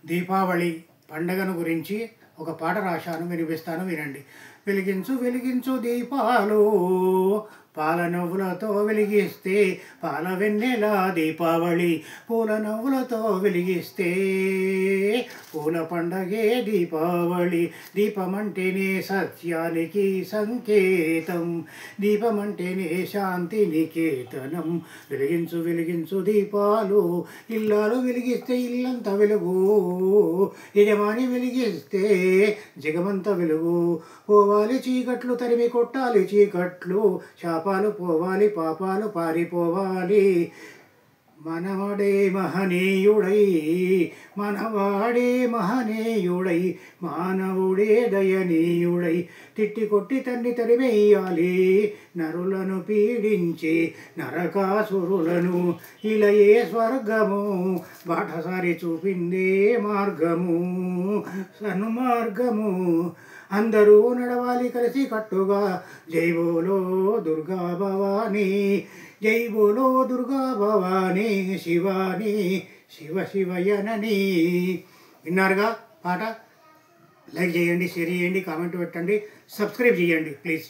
దీపావళి పండగను గురించి ఒక పాట రాశాను, వినిపిస్తాను, వినండి. వెలిగించు వెలిగించు దీపాలు పాల నవ్వులతో వెలిగిస్తే, పాల వెన్నెల దీపావళి పూల నవ్వులతో వెలిగిస్తే, పూల పండగే దీపావళి. దీపమంటేనే సత్యానికి సంకేతం, దీపమంటేనే శాంతి నికేతనం. వెలిగించు వెలిగించు దీపాలు, ఇల్లాలు వెలిగిస్తే ఇల్లంతా వెలుగు, యజమాని వెలిగిస్తే జగమంత వెలుగు. పోవాలి చీకట్లు తరిమి కొట్టాలి చీకట్లు, శాపాలు పోవాలి పాపాలు పారిపోవాలి. మనవాడే మహనీయుడై, మనవాడే మహనీయుడై, మానవుడే దయనీయుడై, తిట్టి కొట్టి తన్ని తరిమేయాలి నరులను పీడించి నరకాసురులను. ఇలయే స్వర్గము బాటసారి చూపిందే మార్గము, సన్మార్గము. అందరూ నడవాలి కలిసి కట్టుగా, జై బోలో దుర్గా భవానీ, జై బోలో దుర్గా భవానీ, శివాని శివ శివయనని. విన్నారుగా పాట? లైక్ చేయండి, షేర్ చేయండి, కామెంట్ పెట్టండి, సబ్స్క్రైబ్ చేయండి ప్లీజ్.